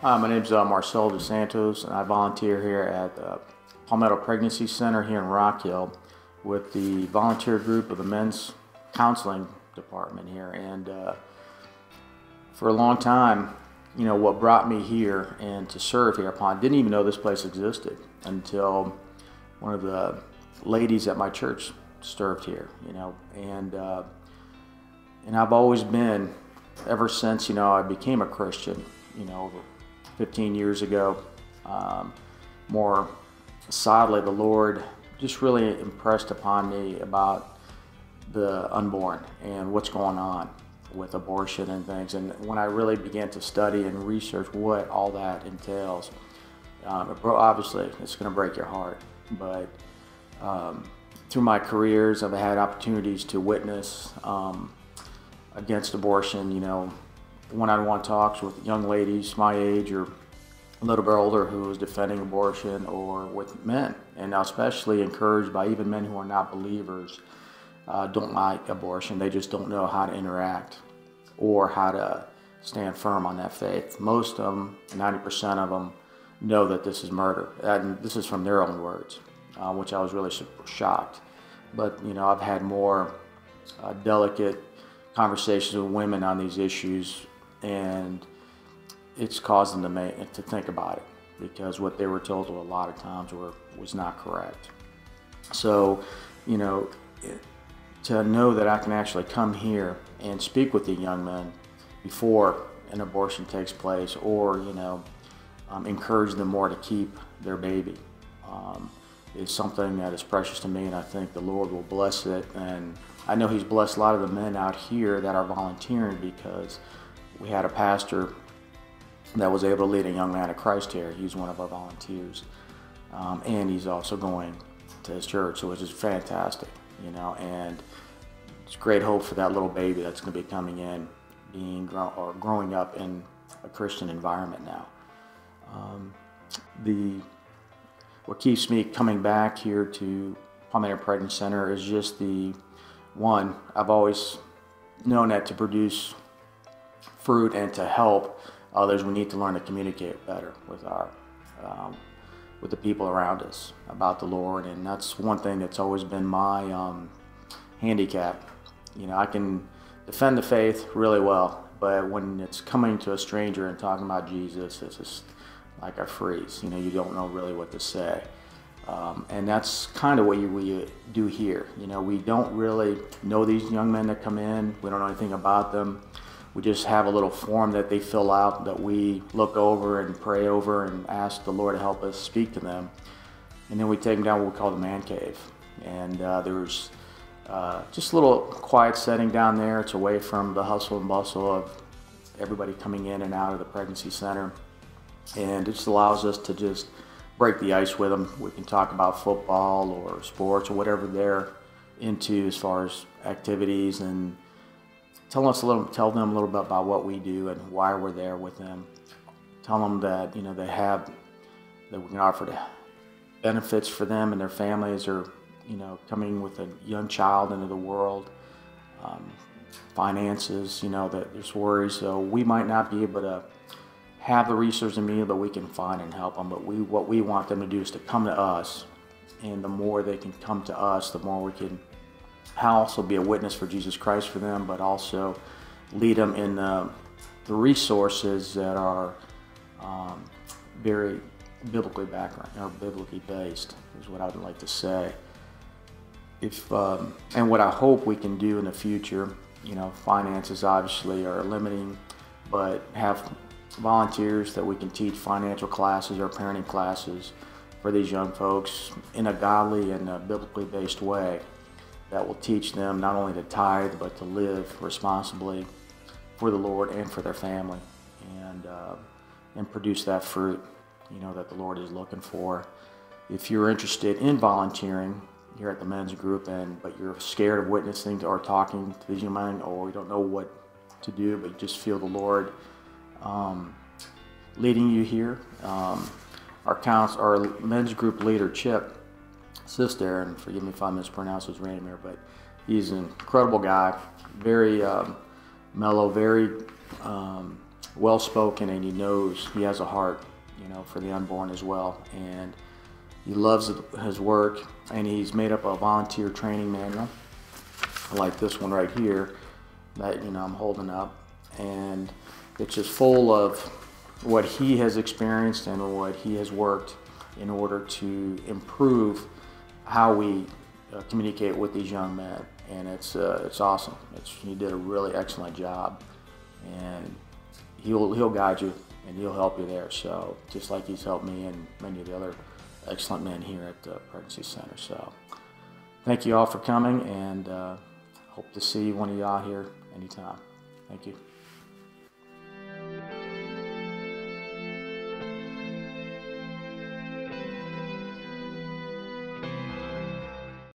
Hi, my name is Marcelo DeSantos, and I volunteer here at the Palmetto Pregnancy Center here in Rock Hill with the volunteer group of the Men's Counseling Department here. And for a long time, what brought me here and to serve here, I didn't even know this place existed until one of the ladies at my church served here, and I've always been, ever since, I became a Christian, over 15 years ago. More sadly, the Lord just really impressed upon me about the unborn and what's going on with abortion and things. And when I really began to study and research what all that entails, obviously it's going to break your heart. But through my careers, I've had opportunities to witness against abortion, one-on-one talks with young ladies my age or a little bit older who is defending abortion, or with men, and now especially encouraged by even men who are not believers, don't like abortion. They just don't know how to interact or how to stand firm on that faith. Most of them, 90% of them, know that this is murder, and this is from their own words, which I was really shocked. But I've had more delicate conversations with women on these issues, and it's caused them to think about it, because what they were told a lot of times was not correct. So, to know that I can actually come here and speak with the young men before an abortion takes place, or encourage them more to keep their baby, is something that is precious to me, and I think the Lord will bless it. And I know He's blessed a lot of the men out here that are volunteering, because we had a pastor that was able to lead a young man to Christ here. He's one of our volunteers, and he's also going to his church, so it's just fantastic, and it's great hope for that little baby that's going to be coming in, growing up in a Christian environment now. What keeps me coming back here to Palmetto Pregnancy Center is just I've always known that to produce fruit and to help others, we need to learn to communicate better with the people around us about the Lord, and that's one thing that's always been my handicap. I can defend the faith really well, but when it's coming to a stranger and talking about Jesus, it's just like I freeze. You don't know really what to say. And that's kind of what we do here. We don't really know these young men that come in. We don't know anything about them. We just have a little form that they fill out that we look over and pray over and ask the Lord to help us speak to them. And then we take them down what we call the man cave. And there's just a little quiet setting down there. It's away from the hustle and bustle of everybody coming in and out of the pregnancy center. And it just allows us to just break the ice with them. We can talk about football or sports or whatever they're into as far as activities, and tell them a little bit about what we do and why we're there with them. Tell them that that we can offer the benefits for them and their families, or coming with a young child into the world. Finances, that there's worries, so we might not be able to have the resources immediately, but we can find and help them. But what we want them to do is to come to us, and the more they can come to us, the more we can also be a witness for Jesus Christ for them, but also lead them in the resources that are very biblically based, is what I would like to say. And what I hope we can do in the future, finances obviously are limiting, but have volunteers that we can teach financial classes or parenting classes for these young folks in a godly and a biblically based way that will teach them not only to tithe, but to live responsibly for the Lord and for their family, and produce that fruit, that the Lord is looking for. If you're interested in volunteering here at the men's group, but you're scared of witnessing or talking to these young men, or you don't know what to do, but you just feel the Lord leading you here, our men's group leader, Chip, Sister, and forgive me if I mispronounce his name here, but he's an incredible guy, very mellow, very well-spoken, and he has a heart, for the unborn as well. And he loves his work, and he's made up a volunteer training manual like this one right here that I'm holding up, and it's just full of what he has experienced and what he has worked in order to improve how we communicate with these young men. And it's awesome. He did a really excellent job, and he'll guide you and he'll help you there. So just like he's helped me and many of the other excellent men here at the Pregnancy Center. So thank you all for coming, and hope to see one of y'all here anytime. Thank you.